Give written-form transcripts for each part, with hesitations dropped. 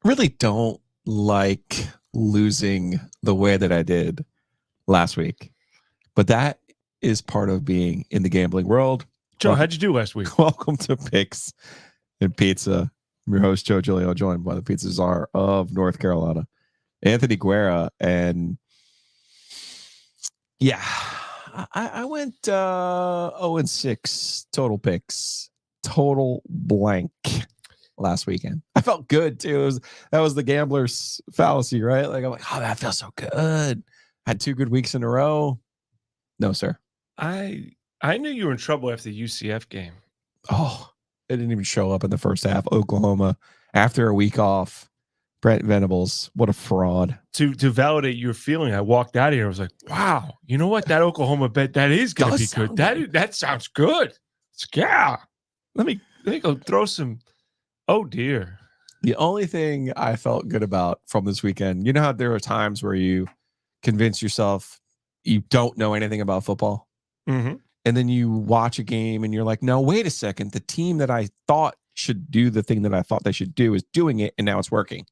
really don't like losing the way that I did last week, but that is part of being in the gambling world. Joe, how'd you do last week? Welcome to Picks and Pizza. I'm your host, Joe Giglio, joined by the Pizza Czar of North Carolina, Anthony Guerra. And yeah, I went 0-6 total picks, total blank last weekend. I felt good too. That was the gambler's fallacy, right? Like I'm like, oh, that feels so good. Had 2 good weeks in a row. No, sir. I knew you were in trouble after the UCF game. Oh, it didn't even show up in the first half. Oklahoma, after a week off. Brent Venables, what a fraud. To validate your feeling, I walked out of here. I was like, wow, you know what? That Oklahoma bet, that is going to be good. That sounds good. Yeah. Let me go throw some. Oh, dear. The only thing I felt good about from this weekend, you know how there are times where you convince yourself you don't know anything about football? Mm-hmm. And then you watch a game and you're like, no, wait a second. The team that I thought should do the thing that I thought they should do is doing it, and now it's working.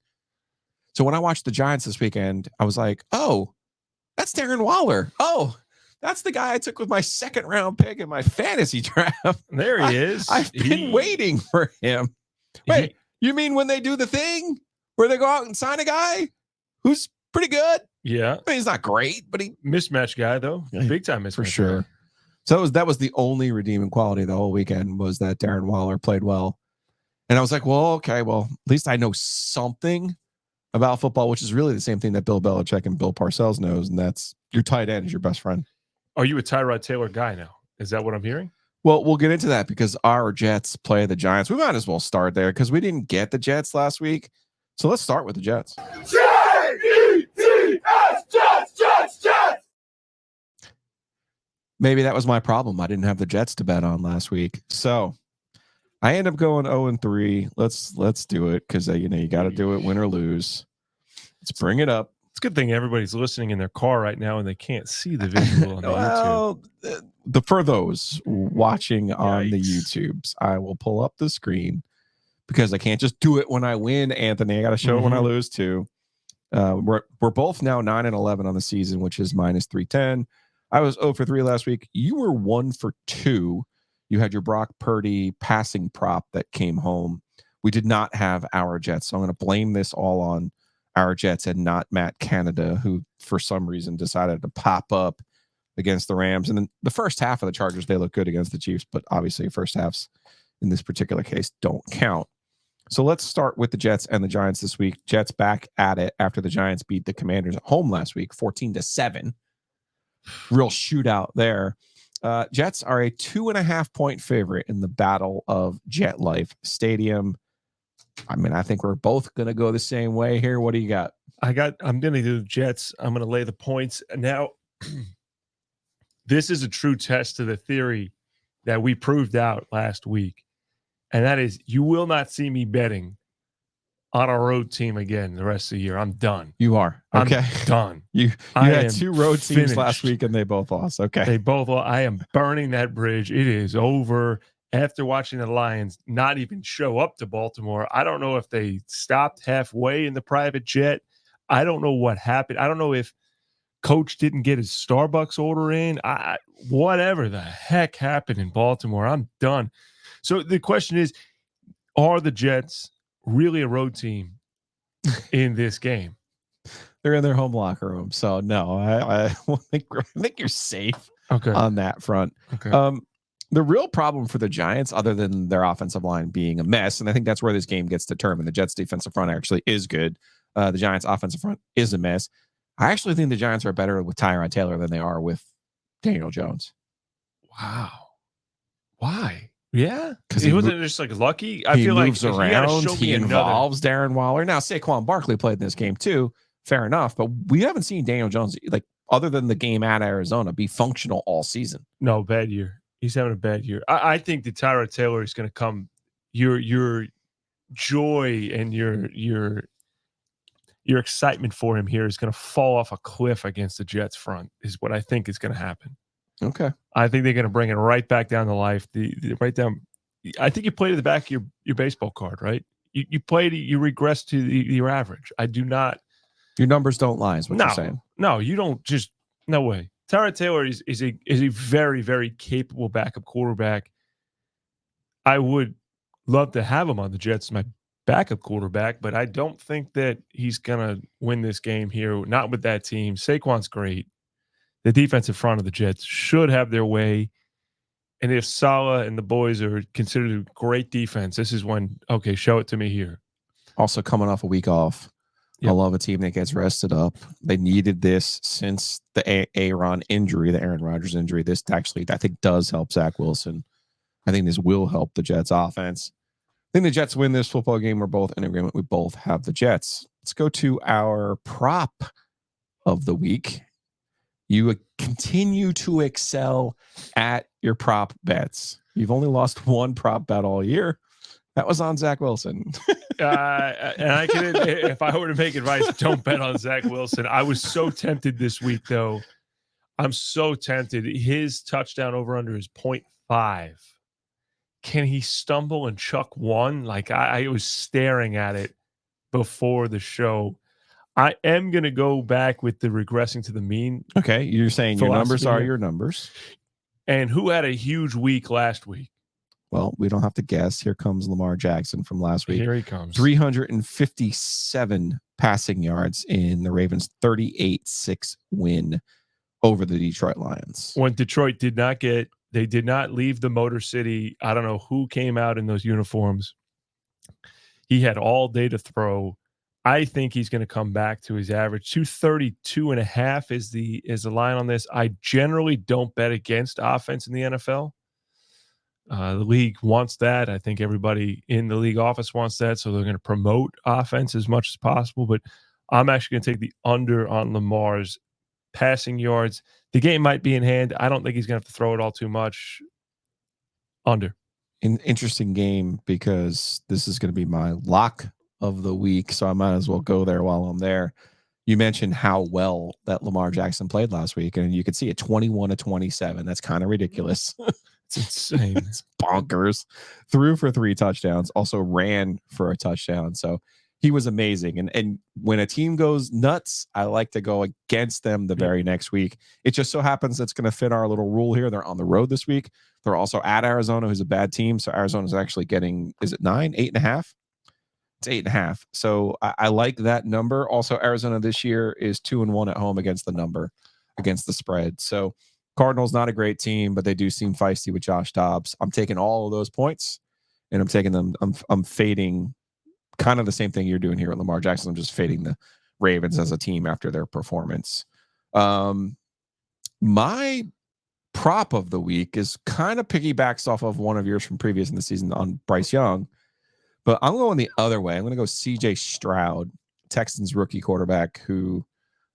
So when I watched the Giants this weekend, I was like, oh, that's Darren Waller. Oh, that's the guy I took with my 2nd round pick in my fantasy draft. There he is. I've been waiting for him. Wait, you mean when they do the thing where they go out and sign a guy who's pretty good? Yeah. I mean, he's not great, but he mismatch guy though. Big time mismatch for sure. Guy. So that was the only redeeming quality the whole weekend, was that Darren Waller played well. And I was like, well, okay, well, at least I know something about football, which is really the same thing that Bill Belichick and Bill Parcells knows, and that's your tight end is your best friend. Are you a Tyrod Taylor guy now? Is that what I'm hearing? Well, we'll get into that because our Jets play the Giants. We might as well start there because we didn't get the Jets last week. So let's start with the Jets. Jets, Jets. Maybe that was my problem. I didn't have the Jets to bet on last week. So I end up going 0-3. Let's do it because you got to do it, win or lose. Let's bring it up. It's a good thing everybody's listening in their car right now and they can't see the visual on the YouTube. For those watching on the YouTubes, I will pull up the screen because I can't just do it when I win, Anthony. I got to show it when I lose too. We're both now 9-11 on the season, which is -310. I was 0-3 last week. You were 1-2. You had your Brock Purdy passing prop that came home. We did not have our Jets, so I'm going to blame this all on our Jets and not Matt Canada, who for some reason decided to pop up against the Rams. And then the first half of the Chargers, they look good against the Chiefs, but obviously first halves in this particular case don't count. So let's start with the Jets and the Giants this week. Jets back at it after the Giants beat the Commanders at home last week, 14-7. Real shootout there. Jets are a 2.5-point favorite in the Battle of Jet Life Stadium. I mean, I think we're both going to go the same way here. What do you got? I'm going to do the Jets. I'm going to lay the points. Now, this is a true test to the theory that we proved out last week. And that is, you will not see me betting on a road team again the rest of the year. I'm done. You are. Okay. I'm done. You had 2 road teams last week and they both lost. Okay. They both lost. I am burning that bridge. It is over. After watching the Lions not even show up to Baltimore, I don't know if they stopped halfway in the private jet. I don't know what happened. I don't know if Coach didn't get his Starbucks order in. Whatever the heck happened in Baltimore, I'm done. So the question is, are the Jets really a road team in this game? They're in their home locker room. So, no, I think you're safe on that front. Okay. The real problem for the Giants, other than their offensive line being a mess, and I think that's where this game gets determined. The Jets' defensive front actually is good. The Giants' offensive front is a mess. I actually think the Giants are better with Tyrod Taylor than they are with Daniel Jones. Wow. Why? Yeah, because he wasn't just like lucky. I he feel moves like around. He involves Darren Waller. Now, Saquon Barkley played in this game too. Fair enough, but we haven't seen Daniel Jones, like other than the game at Arizona, be functional all season. No, bad year. He's having a bad year. I think that Tyrod Taylor is going to come. Your joy and your excitement for him here is going to fall off a cliff against the Jets front. Is what I think is going to happen. Okay. I think they're going to bring it right back down to life. Right down. I think you played at the back of your baseball card, right? you regress to your average. I do not. Your numbers don't lie, is what you're saying. No, you don't. Just no way. Tyrod Taylor is a very, very capable backup quarterback. I would love to have him on the Jets as my backup quarterback, but I don't think that he's gonna win this game here. Not with that team. Saquon's great. The defensive front of the Jets should have their way. And if Saleh and the boys are considered a great defense, this is when, okay, show it to me here. Also coming off a week off. Yep. I love a team that gets rested up. They needed this since the Aaron injury, the Aaron Rodgers injury. This actually, I think, does help Zach Wilson. I think this will help the Jets offense. I think the Jets win this football game. We're both in agreement. We both have the Jets. Let's go to our prop of the week. You continue to excel at your prop bets. You've only lost one prop bet all year. That was on Zach Wilson. And I can, if I were to make advice, don't bet on Zach Wilson. I was so tempted this week, though. I'm so tempted. His touchdown over under is 0.5. Can he stumble and chuck one? Like I was staring at it before the show. I am going to go back with the regressing to the mean. Okay, you're saying your numbers are your numbers. And who had a huge week last week? Well, we don't have to guess. Here comes Lamar Jackson from last week. Here he comes. 357 passing yards in the Ravens' 38-6 win over the Detroit Lions. When Detroit did not leave the Motor City. I don't know who came out in those uniforms. He had all day to throw. I think he's going to come back to his average. 232.5 is the line on this. I generally don't bet against offense in the NFL. The league wants that. I think everybody in the league office wants that, so they're going to promote offense as much as possible. But I'm actually going to take the under on Lamar's passing yards. The game might be in hand. I don't think he's going to have to throw it all too much. Under. An interesting game because this is going to be my lock of the week, so I might as well go there while I'm there. You mentioned how well that Lamar Jackson played last week, and you could see it 21-27. That's kind of ridiculous. It's insane. It's bonkers. Threw for 3 touchdowns, also ran for a touchdown. So he was amazing. And when a team goes nuts, I like to go against them the very next week. It just so happens that's going to fit our little rule here. They're on the road this week. They're also at Arizona, who's a bad team. So Arizona's actually getting, is it 9, 8.5? It's 8.5. So I like that number. Also, Arizona this year is 2-1 at home against the number, against the spread. So Cardinals, not a great team, but they do seem feisty with Josh Dobbs. I'm taking all of those points, and I'm taking them. I'm fading kind of the same thing you're doing here at Lamar Jackson. I'm just fading the Ravens as a team after their performance. My prop of the week is kind of piggybacks off of one of yours from previous in the season on Bryce Young, but I'm going the other way. I'm going to go CJ Stroud, Texans rookie quarterback, who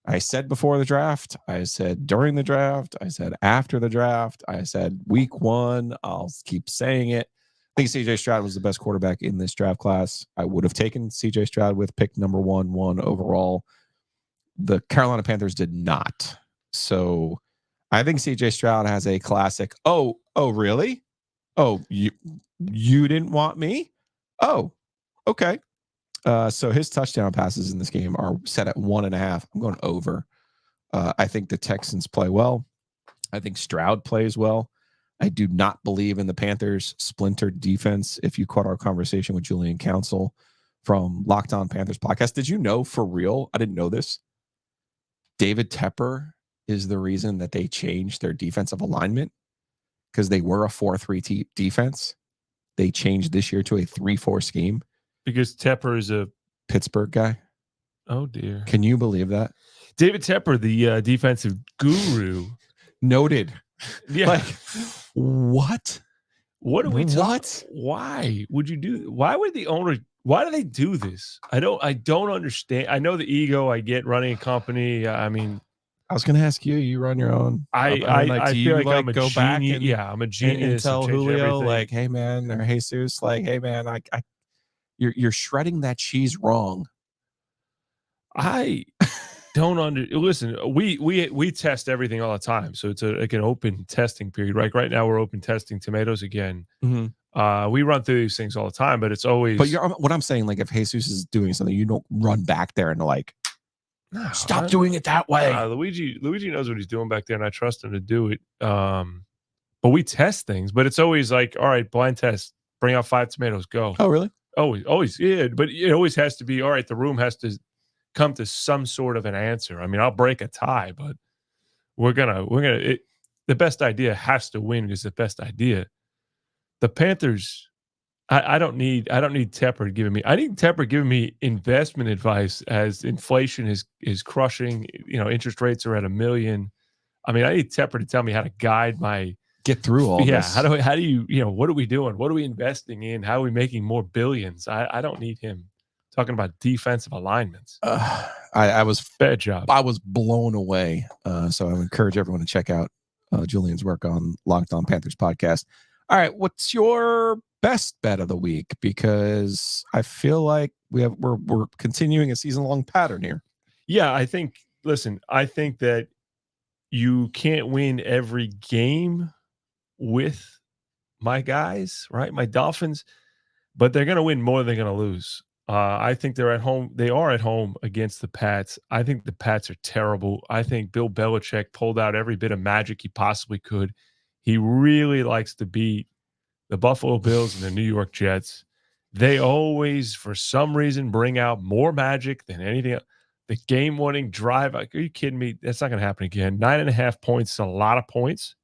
I said before the draft, I said during the draft, I said after the draft, I said week 1. I'll keep saying it. I think CJ Stroud was the best quarterback in this draft class. I would have taken CJ Stroud with pick number 1 overall. The Carolina Panthers did not. So I think CJ Stroud has a classic. Oh, really? Oh, you didn't want me? Oh, okay. So his touchdown passes in this game are set at 1.5. I'm going over. I think the Texans play well. I think Stroud plays well. I do not believe in the Panthers' splintered defense. If you caught our conversation with Julian Council from Locked On Panthers podcast, did you know for real? I didn't know this. David Tepper is the reason that they changed their defensive alignment because they were a 4-3 defense. They changed this year to a 3-4 scheme. Because Tepper is a Pittsburgh guy. Oh, dear. Can you believe that? David Tepper, the defensive guru. Noted. Yeah. Like, what? What are we talking? Why would you do? Why would the owner? Why do they do this? I don't understand. I know the ego. I get running a company. I mean, I was going to ask you. You run your own. I feel like I'm a genius. Back and, yeah, I'm a genius. And tell Julio, everything. Like, hey man, or Jesus, like, hey man, you're shredding that cheese wrong. I don't listen. We test everything all the time, so it's like an open testing period. Right now, we're open testing tomatoes again. Mm-hmm. We run through these things all the time, but it's always. But what I'm saying, like if Jesus is doing something, you don't run back there and like, stop doing it that way. Luigi knows what he's doing back there, and I trust him to do it. But we test things, but it's always like, all right, blind test, bring out 5 tomatoes, go. Oh, really? Always, yeah. But it always has to be, all right, the room has to come to some sort of an answer. I mean, I'll break a tie, but the best idea has to win because the best idea. The Panthers, I don't need Tepper giving me. I need Tepper giving me investment advice as inflation is crushing. Interest rates are at 1 million. I mean, I need Tepper to tell me how to guide my get through all this. How do you what are we doing? What are we investing in? How are we making more billions? I don't need him talking about defensive alignments. I was bad job. I was blown away. So I would encourage everyone to check out Julian's work on Locked On Panthers podcast. All right, what's your best bet of the week? Because I feel like we're continuing a season-long pattern here. Yeah, I think that you can't win every game with my guys, right? My Dolphins, but they're going to win more than they're going to lose. I think they're at home. They are at home against the Pats. I think the Pats are terrible. I think Bill Belichick pulled out every bit of magic he possibly could. He really likes to beat the Buffalo Bills and the New York Jets. They always, for some reason, bring out more magic than anything else. The game-winning drive, like, are you kidding me? That's not going to happen again. 9.5 points is a lot of points.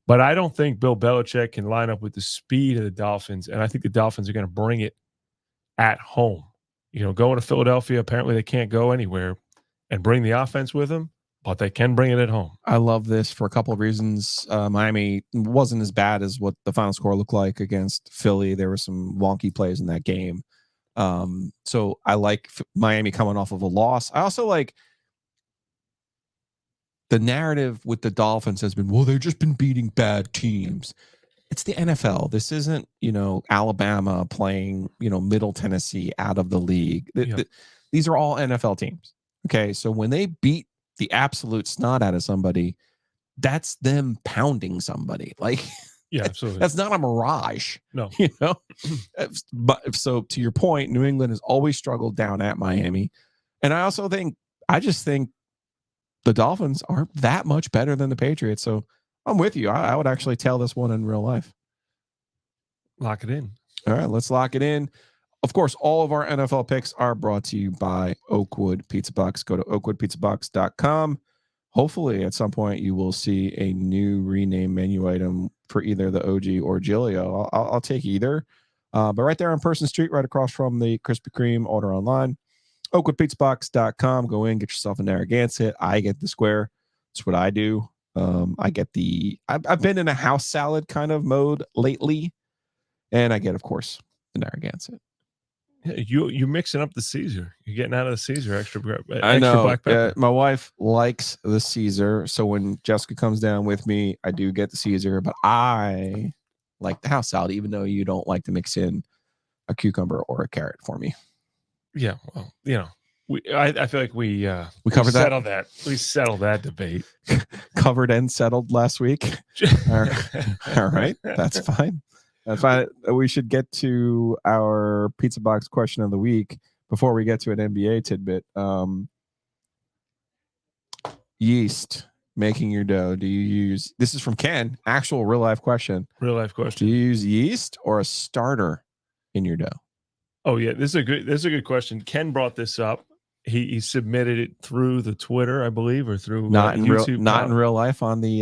But I don't think Bill Belichick can line up with the speed of the Dolphins, and I think the Dolphins are going to bring it at home. Going to Philadelphia, apparently they can't go anywhere and bring the offense with them, but they can bring it at home. I love this for a couple of reasons. Miami wasn't as bad as what the final score looked like against Philly. There were some wonky plays in that game. So I like Miami coming off of a loss. I also like the narrative with the Dolphins has been, well, they've just been beating bad teams. It's the NFL. This isn't, Alabama playing, Middle Tennessee out of the league. These are all NFL teams. Okay. So when they beat the absolute snot out of somebody, that's them pounding somebody. Like, yeah, absolutely. That's not a mirage. No. But so to your point, New England has always struggled down at Miami. And I just think the Dolphins are that much better than the Patriots. So I'm with you. I would actually tell this one in real life. Lock it in. All right, let's lock it in. Of course, all of our NFL picks are brought to you by Oakwood Pizza Box. Go to oakwoodpizzabox.com. Hopefully, at some point, you will see a new renamed menu item for either the OG or Giglio. I'll take either. But right there on Person Street, right across from the Krispy Kreme, order online. oakwoodpizzabox.com. Go in, get yourself a Narragansett. I get the square. That's what I do. I get I've been in a house salad kind of mode lately. And I get, of course, the Narragansett. You're mixing up the Caesar. You're getting out of the Caesar extra I know. Black pepper. My wife likes the Caesar, so when Jessica comes down with me, I do get the Caesar, but I like the house salad, even though you don't like to mix in a cucumber or a carrot for me. Yeah, well, I feel like we covered that. We settled that debate. Covered and settled last week. All right, that's fine. That's fine. We should get to our pizza box question of the week before we get to an NBA tidbit. Yeast making your dough. Do you use? This is from Ken. Actual real life question. Real life question. Do you use yeast or a starter in your dough? Oh yeah, this is a good question. Ken brought this up. He submitted it through the Twitter, I believe, or through YouTube. Not in real life on the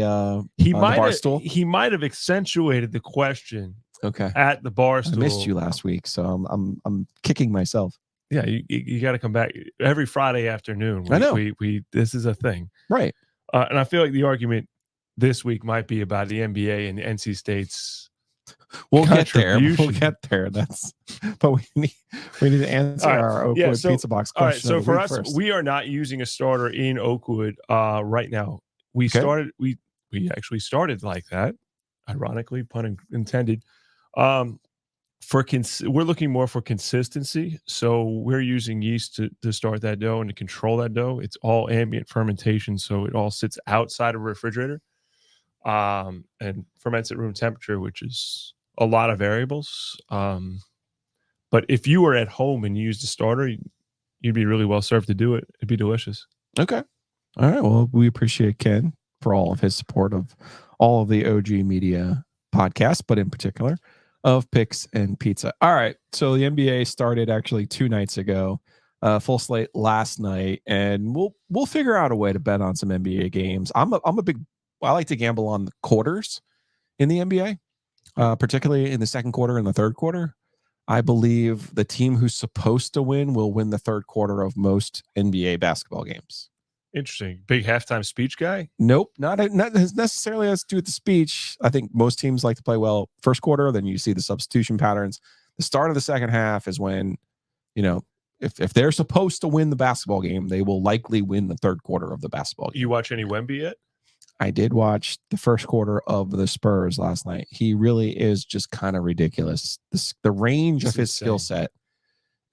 Barstool. He might have accentuated the question. Okay. At the Barstool. I missed you last week, so I'm kicking myself. Yeah, you got to come back every Friday afternoon. I know. We this is a thing, right? And I feel like the argument this week might be about the NBA and NC State's. We'll get there. But we need to answer our Oakwood pizza box question. All right, so for us, first. We are not using a starter in Oakwood right now. We actually started like that, ironically, pun intended. We're looking more for consistency, so we're using yeast to start that dough and to control that dough. It's all ambient fermentation, so it all sits outside of a refrigerator and ferments at room temperature, which is a lot of variables. But if you were at home and you used a starter, you'd be really well served to do it. It'd be delicious. Okay. All right. Well, we appreciate Ken for all of his support of all of the OG Media podcasts, but in particular of Picks and Pizza. All right. So the NBA started actually 2 nights ago, full slate last night, and we'll figure out a way to bet on some NBA games. I like to gamble on the quarters in the NBA, particularly in the second quarter and the third quarter. I believe the team who's supposed to win will win the third quarter of most NBA basketball games. Interesting. Big halftime speech guy? Nope, not necessarily has to do with the speech. I think most teams like to play well first quarter. Then you see the substitution patterns. The start of the second half is when, if they're supposed to win the basketball game, they will likely win the third quarter of the basketball game. You watch any Wemby yet? I did watch the first quarter of the Spurs last night. He really is just kind of ridiculous. The range of his skill set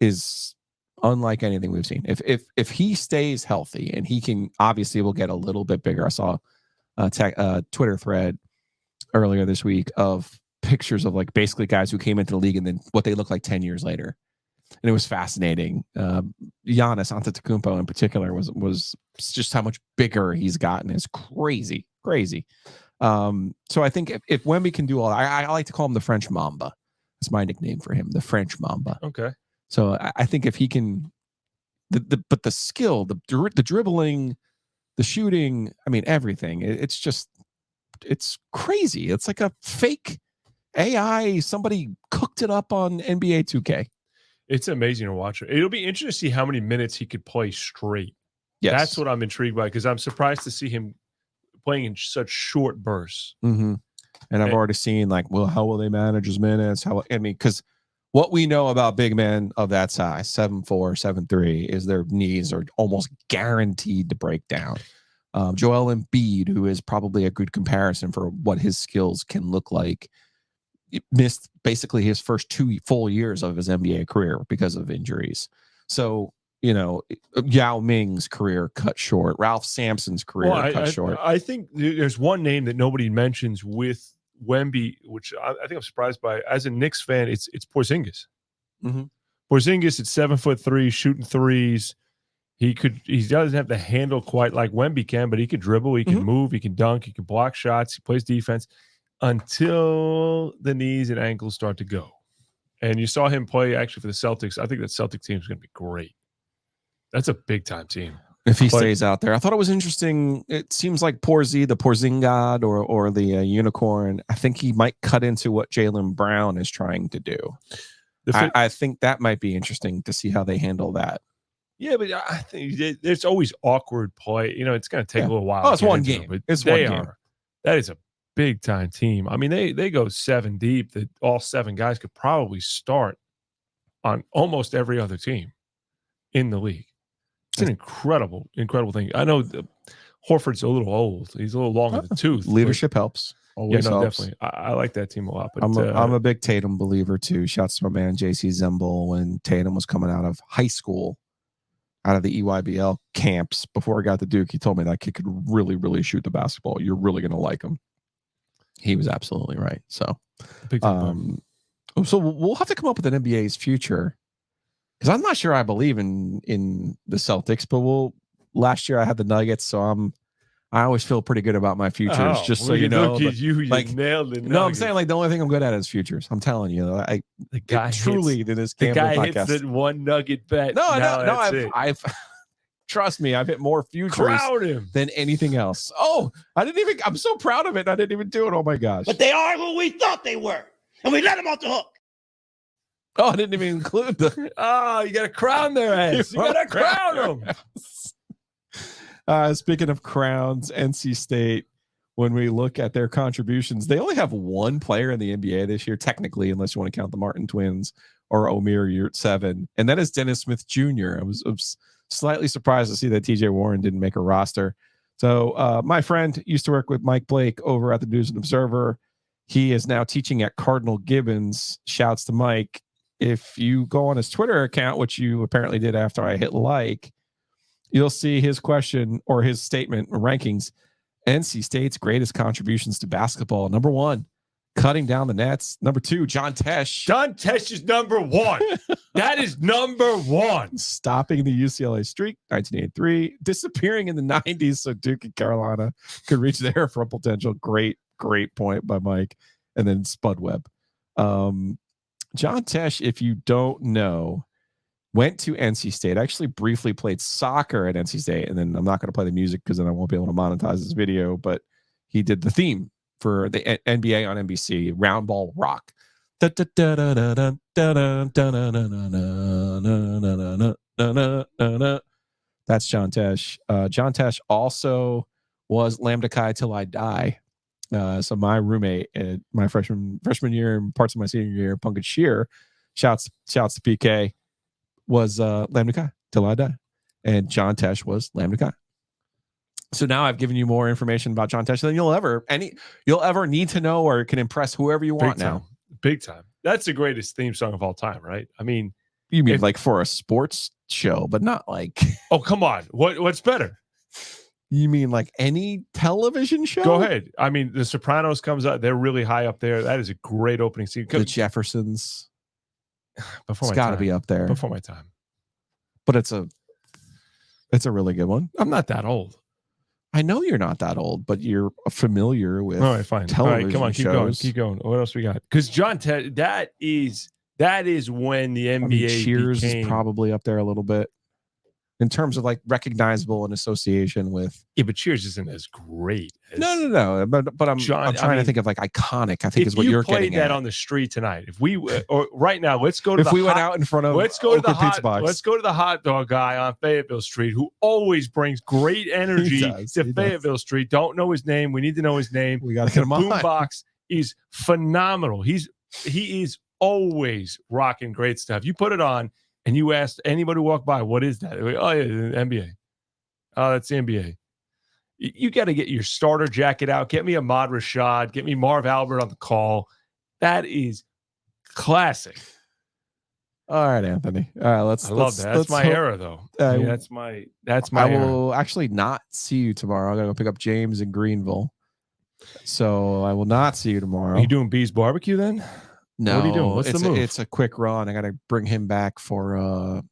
is unlike anything we've seen. If he stays healthy, and he can, obviously will get a little bit bigger. I saw a Twitter thread earlier this week of pictures of like basically guys who came into the league and then what they look like 10 years later. And it was fascinating. Giannis Antetokounmpo in particular was just how much bigger he's gotten is crazy. So I think if Wemby can do all that, I like to call him the French Mamba. That's my nickname for him, the French Mamba. Okay. So I think if he can, but the skill, the dribbling, the shooting, I mean, everything, it's crazy. It's like a fake AI. Somebody cooked it up on NBA 2K. It's amazing to watch. It'll be interesting to see how many minutes he could play straight. Yes. That's what I'm intrigued by, because I'm surprised to see him playing in such short bursts. Mm-hmm. And I've already seen how will they manage his minutes? Because what we know about big men of that size, 7'4", 7'3", is their knees are almost guaranteed to break down. Joel Embiid, who is probably a good comparison for what his skills can look like, missed basically his first 2 full years of his NBA career because of injuries. So, Yao Ming's career cut short. Ralph Sampson's career cut short. I think there's one name that nobody mentions with Wemby, which I think I'm surprised by. As a Knicks fan, it's Porzingis. Mm-hmm. Porzingis at 7'3", shooting threes. He doesn't have the handle quite like Wemby can, but he can dribble, he can move, he can dunk, he can block shots, he plays defense until the knees and ankles start to go. And you saw him play actually for the Celtics. I think that Celtic team is going to be great. That's a big time team. If he stays out there. I thought it was interesting. It seems like the Porzingod or the unicorn, I think he might cut into what Jaylen Brown is trying to do. I think that might be interesting to see how they handle that. Yeah, but I think there's always awkward play. It's going to take a little while. Oh, it's one game. But it's one game. That is a big time team. I mean, they go 7 deep. That all 7 guys could probably start on almost every other team in the league. It's an incredible thing. I know Horford's a little old. He's a little long in the tooth. Leadership helps. Always helps. Definitely. I like that team a lot. But I'm a big Tatum believer too. Shouts to my man JC Zembel. When Tatum was coming out of high school, out of the EYBL camps before he got to Duke, he told me that kid could really, really shoot the basketball. You're really going to like him. He was absolutely right. So, so we'll have to come up with an NBA's future, because I'm not sure I believe in the Celtics, but last year I had the Nuggets, so I always feel pretty good about my futures. Just so you know, you nailed it. No, I'm saying the only thing I'm good at is futures. I'm telling you, the guy truly in this gambling podcast. Hits that one nugget bet. No, I've trust me, I've hit more futures than anything else. Oh, I'm so proud of it. I didn't even do it. Oh my gosh. But they are who we thought they were. And we let them off the hook. Oh, I didn't even include you got to crown their ass. You got to crown them. Speaking of crowns, NC State, when we look at their contributions, they only have one player in the NBA this year, technically, unless you want to count the Martin twins or Omer Yurtseven, and that is Dennis Smith Jr. I was slightly surprised to see that TJ Warren didn't make a roster. So my friend used to work with Mike Blake over at the News and Observer. He is now teaching at Cardinal Gibbons. Shouts to Mike. If you go on his Twitter account, which you apparently did after I hit like, you'll see his question or his statement rankings. NC State's greatest contributions to basketball. Number 1, cutting down the nets. Number 2, John Tesh. John Tesh is number 1. That is number 1. Stopping the UCLA streak, 1983. Disappearing in the 90s so Duke and Carolina could reach their full potential. Great point by Mike. And then Spud Webb. John Tesh, if you don't know, went to NC State. Actually briefly played soccer at NC State. And then I'm not going to play the music because then I won't be able to monetize this video. But he did the theme for the NBA on NBC, Round Ball Rock. That's John Tesh. John Tesh also was Lambda Chi Till I Die. So my roommate at my freshman year and parts of my senior year, Punkage Shear, shouts to PK, was Lambda Chi Till I Die. And John Tesh was Lambda Chi. So now I've given you more information about John Tesh than you'll ever need to know, or can impress whoever you want now. Big time. That's the greatest theme song of all time, right? I mean, you mean like for a sports show, but not like. Oh, come on. What's better? You mean like any television show? Go ahead. I mean, The Sopranos comes out. They're really high up there. That is a great opening scene. The Jeffersons. Before it's got to be up there. Before my time. But it's a really good one. I'm not that old. I know you're not that old, but you're familiar with all right, fine. television come on, shows. Keep going. What else we got? Because John Ted, that is when the NBA Cheers is probably up there a little bit in terms of like recognizable and association with. Yeah, but Cheers isn't as great. As no. But I'm trying to think of like iconic. I think is what you're getting at. If you played that on the street tonight, if we or right now, let's go to if we went out in front of let's go to the pizza box. Let's go to the hot dog guy on Fayetteville Street who always brings great energy to Fayetteville Street. Don't know his name. We need to know his name. We got to get him on. Boombox is phenomenal. He is always rocking great stuff. You put it on and you ask anybody who walk by, what is that? Oh, yeah, the NBA. Oh, that's the NBA. You got to get your starter jacket out. Get me Ahmad Rashad. Get me Marv Albert on the call. That is classic. All right, Anthony. All right, I love that. That's my era, though. That's my. I will actually not see you tomorrow. I'm gonna go pick up James in Greenville, so I will not see you tomorrow. Are you doing Bee's Barbecue then? No. What are you doing? What's the move? It's a quick run. I got to bring him back for.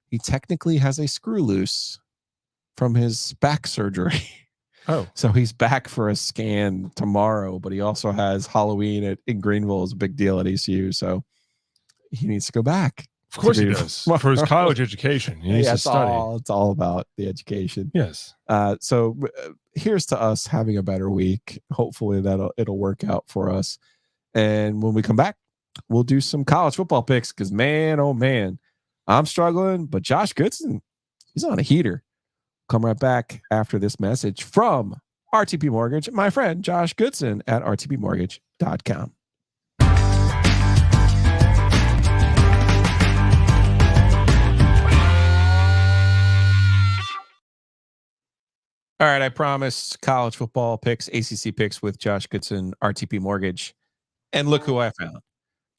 He technically has a screw loose from his back surgery. Oh, so he's back for a scan tomorrow, but he also has Halloween in Greenville is a big deal at ECU, so he needs to go back. Of course he does. For his college education. He needs to study. It's all about the education. Yes. So here's to us having a better week. Hopefully it'll work out for us. And when we come back, we'll do some college football picks because, man, oh, man, I'm struggling. But Josh Goodson, he's on a heater. Come right back after this message from RTP Mortgage, my friend Josh Goodson at rtpmortgage.com. All right, I promised college football picks, ACC picks with Josh Goodson, RTP Mortgage. And look who I found.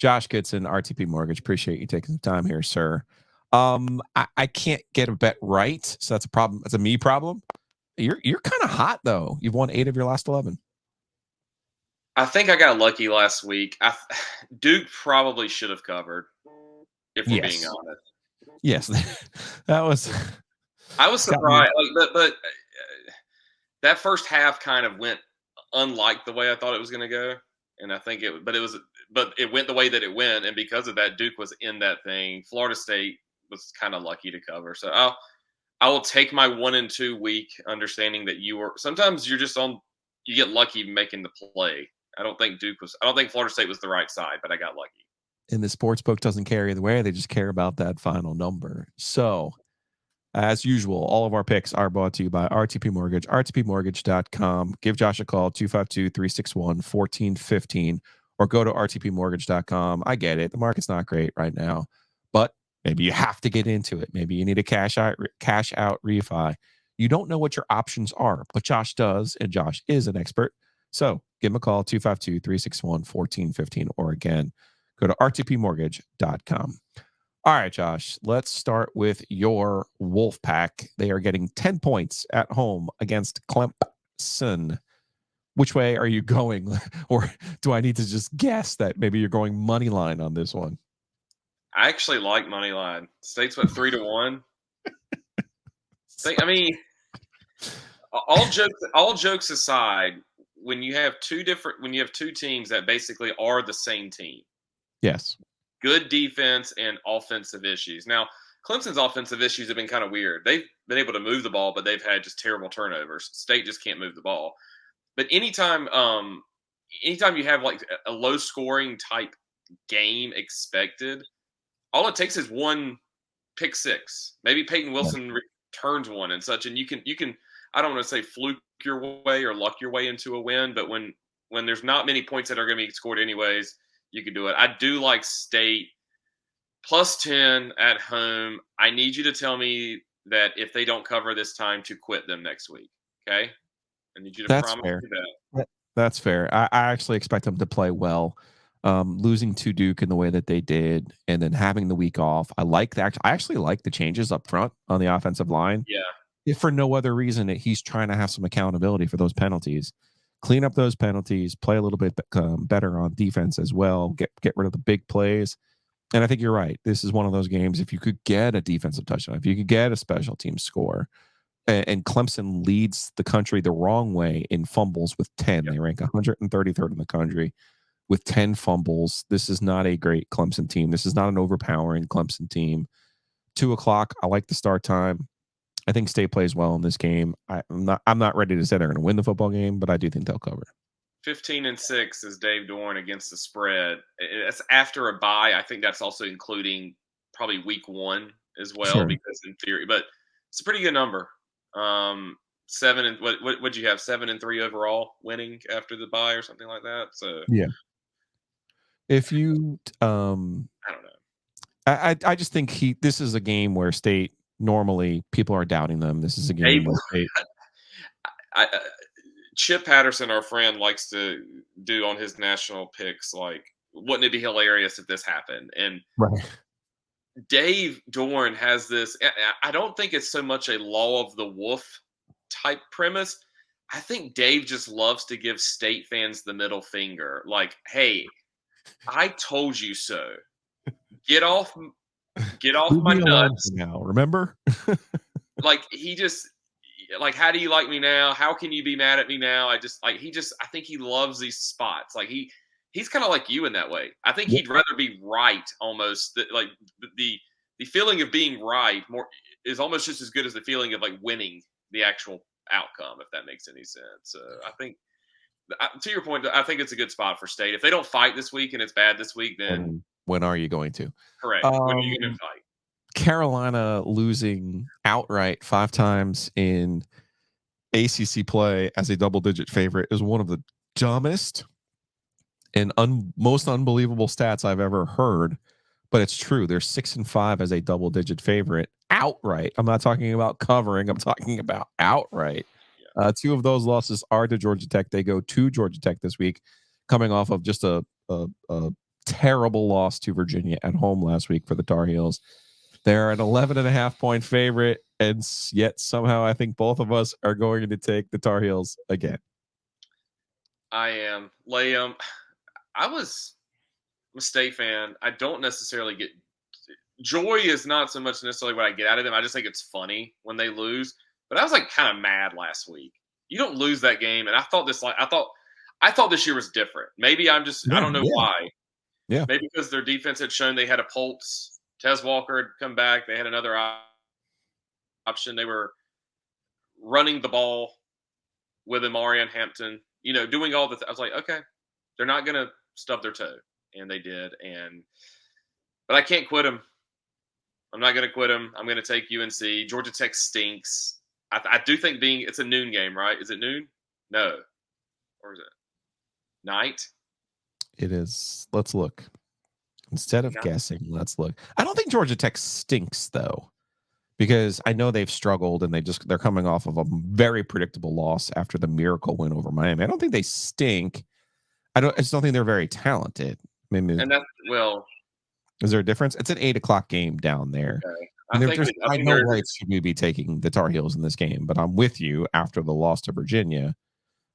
Josh Goodson, RTP Mortgage. Appreciate you taking the time here, sir. I can't get a bet right, so that's a problem. That's a me problem. You're kind of hot though. You've won 8 of your last 11. I think I got lucky last week. Duke probably should have covered, if we're being honest. Yes, that was. I was surprised, but that first half kind of went unlike the way I thought it was going to go. And I think it went the way that it went. And because of that, Duke was in that thing. Florida State was kind of lucky to cover. So I will take my 1-2 week, understanding that sometimes you're just you get lucky making the play. I don't think Florida State was the right side, but I got lucky. And the sports book doesn't care either way. They just care about that final number. So as usual, all of our picks are brought to you by RTP Mortgage, rtpmortgage.com. Give Josh a call, 252-361-1415, or go to rtpmortgage.com. I get it. The market's not great right now, but maybe you have to get into it. Maybe you need a cash out refi. You don't know what your options are, but Josh does, and Josh is an expert. So give him a call, 252-361-1415, or again, go to rtpmortgage.com. All right, Josh, let's start with your Wolfpack. They are getting 10 points at home against Clemson. which way are you going? Or do I need to just guess that maybe you're going money line on this one? I actually like money line. State's what, 3-1. I mean, all jokes aside, when you have two teams that basically are the same team, yes, good defense and offensive issues. Now, Clemson's offensive issues have been kind of weird. They've been able to move the ball, but they've had just terrible turnovers. State just can't move the ball. But anytime you have like a low scoring type game expected, all it takes is one pick six. Maybe Peyton Wilson returns one and such, and you can I don't want to say fluke your way or luck your way into a win, but when there's not many points that are going to be scored anyways, you can do it. I do like State +10 at home. I need you to tell me that if they don't cover this time, to quit them next week. Okay? I need you to promise me that. That's fair. I actually expect them to play well. Losing to Duke in the way that they did, and then having the week off. I actually like the changes up front on the offensive line. Yeah. If for no other reason that he's trying to have some accountability for those penalties, clean up those penalties, play a little bit better on defense as well, get rid of the big plays. And I think you're right. This is one of those games. If you could get a defensive touchdown, if you could get a special team score, and Clemson leads the country the wrong way in fumbles with 10. Yep. They rank 133rd in the country with 10 fumbles. This is not a great Clemson team. This is not an overpowering Clemson team. 2:00. I like the start time. I think State plays well in this game. I'm not ready to say they're going to win the football game, but I do think they'll cover. 15-6 is Dave Dorn against the spread. That's after a bye. I think that's also including probably week 1 as well, sure, because in theory, but it's a pretty good number. 7 and what'd you have? 7-3 overall, winning after the bye or something like that. So yeah. If you, I don't know. I just think this is a game where State, normally people are doubting them. This is a game where State. Chip Patterson, our friend, likes to do on his national picks, like, wouldn't it be hilarious if this happened? And right. Dave Dorn has this. I don't think it's so much a law of the wolf type premise. I think Dave just loves to give State fans the middle finger. Like, hey, I told you so. Get off my nuts now. Remember? Like, he just, like, how do you like me now? How can you be mad at me now? I think he loves these spots. Like, he's kind of like you in that way. I think he'd rather be right almost. Like the feeling of being right is almost just as good as the feeling of like winning the actual outcome, if that makes any sense. I think, to your point, I think it's a good spot for State. If they don't fight this week and it's bad this week, then when are you going to? Correct. When are you going to fight? Carolina losing outright 5 times in ACC play as a double-digit favorite is one of the dumbest and most unbelievable stats I've ever heard, but it's true. They're 6-5 as a double-digit favorite outright. I'm not talking about covering. I'm talking about outright. 2 of those losses are to Georgia Tech. They go to Georgia Tech this week, coming off of just a terrible loss to Virginia at home last week for the Tar Heels. They're an 11.5-point favorite, and yet somehow I think both of us are going to take the Tar Heels again. I am. Liam, I'm a State fan. I don't necessarily get joy is not so much necessarily what I get out of them. I just think it's funny when they lose. But I was like kind of mad last week. You don't lose that game, and I thought this year was different. Maybe I'm just I don't know why. Yeah. Maybe because their defense had shown they had a pulse. Tez Walker had come back. They had another option. They were running the ball with Amarian Hampton, doing all I was like, okay, they're not going to stub their toe. And they did. But I can't quit them. I'm not going to quit them. I'm going to take UNC. Georgia Tech stinks. I do think it's a noon game, right? Is it noon? No. Or is it night? It is. Let's look. Instead of guessing, let's look. I don't think Georgia Tech stinks, though, because I know they've struggled and they're coming off of a very predictable loss after the miracle win over Miami. I don't think they stink. I just don't think they're very talented. Maybe, is there a difference? It's an 8:00 game down there. Okay. I know rights should we be taking the Tar Heels in this game, but I'm with you after the loss to Virginia.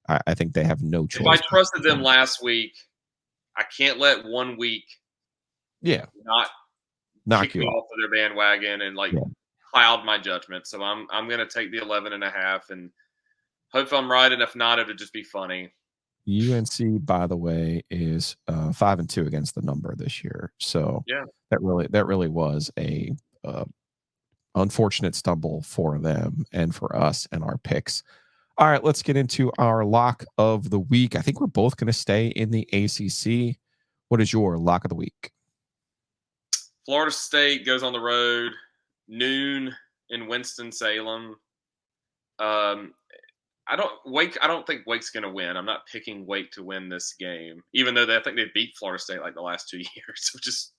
I think they have no choice. If I trusted them last week, I can't let 1 week not knock kick you me off off of their bandwagon and cloud my judgment. So I'm going to take the 11.5 and hope I'm right. And if not, it'll just be funny. UNC, by the way, is 5-2 against the number this year. So that really was a unfortunate stumble for them and for us and our picks. All right, let's get into our lock of the week. I think we're both going to stay in the ACC. What is your lock of the week? Florida State goes on the road, noon in Winston-Salem. I don't think Wake's going to win. I'm not picking Wake to win this game, even though I think they beat Florida State like the last 2 years, which is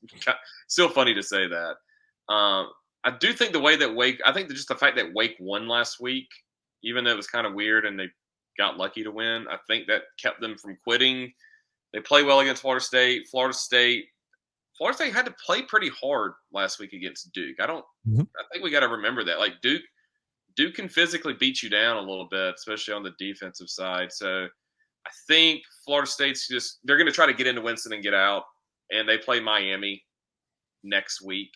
still funny to say that. I do think just the fact that Wake won last week, even though it was kind of weird and they got lucky to win, I think that kept them from quitting. They play well against Florida State. Florida State had to play pretty hard last week against Duke. I think we got to remember that. Like Duke can physically beat you down a little bit, especially on the defensive side. So I think Florida State's they're going to try to get into Winston and get out, and they play Miami next week.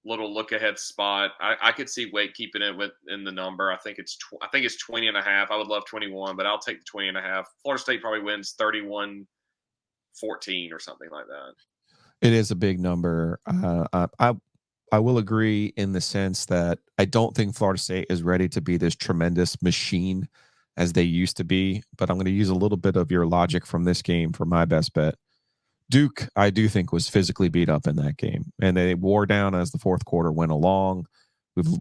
Little look ahead spot. I could see Wake keeping it in the number. I think it's 20.5. I would love 21, but I'll take the 20.5. Florida State probably wins 31-14 or something like that. It is a big number. I will agree in the sense that I don't think Florida State is ready to be this tremendous machine as they used to be, but I'm going to use a little bit of your logic from this game for my best bet. Duke, I do think, was physically beat up in that game, and they wore down as the fourth quarter went along.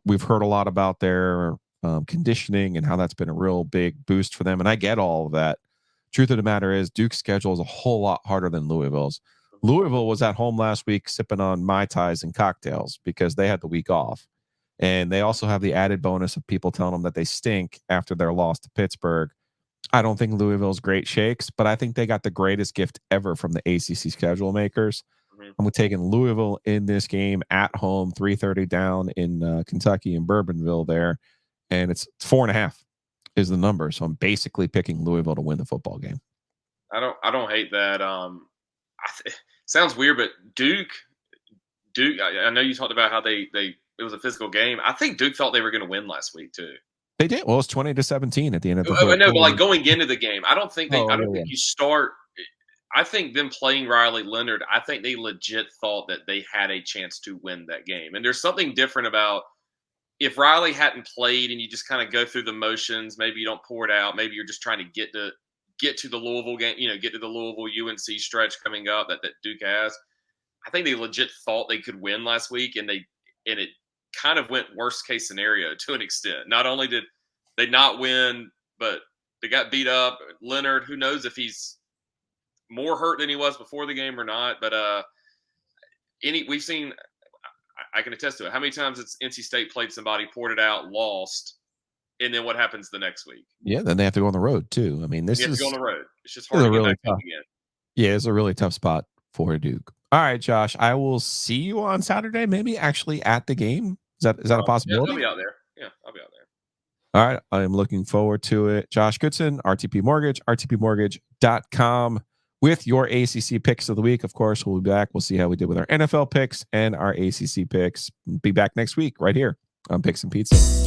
We've heard a lot about their conditioning and how that's been a real big boost for them, and I get all of that. Truth of the matter is, Duke's schedule is a whole lot harder than Louisville's. Louisville was at home last week sipping on Mai Tais and cocktails because they had the week off, and they also have the added bonus of people telling them that they stink after their loss to Pittsburgh. I don't think Louisville's great shakes, but I think they got the greatest gift ever from the ACC schedule makers. I'm taking Louisville in this game at home, 3:30 down in Kentucky in Bourbonville there, and it's 4.5 is the number. So I'm basically picking Louisville to win the football game. I don't hate that. Sounds weird, but Duke. I know you talked about how it was a physical game. I think Duke thought they were going to win last week too. They did. Well, it's 20-17 at the end of the I know, but like going into the game, I don't think you start. I think them playing Riley Leonard, I think they legit thought that they had a chance to win that game. And there's something different about if Riley hadn't played and you just kind of go through the motions, maybe you don't pour it out, maybe you're just trying to get to the Louisville game, get to the Louisville UNC stretch coming up that Duke has. I think they legit thought they could win last week, and it kind of went worst case scenario to an extent. Not only did they not win, but they got beat up. Leonard, who knows if he's more hurt than he was before the game or not, but we've seen, I can attest to it. How many times has NC State played somebody, poured it out, lost, and then what happens the next week? Yeah, then they have to go on the road too. I mean, you have to go on the road. It's just hard to get back up again. Yeah, it's a really tough spot for Duke. All right, Josh, I will see you on Saturday, maybe actually at the game. Is that a possibility? Yeah, I'll be out there. Yeah, I'll be out there. All right, I am looking forward to it. Josh Goodson, RTP Mortgage, rtpmortgage.com with your ACC picks of the week. Of course, we'll be back. We'll see how we did with our NFL picks and our ACC picks. Be back next week right here on Picks and Pizza.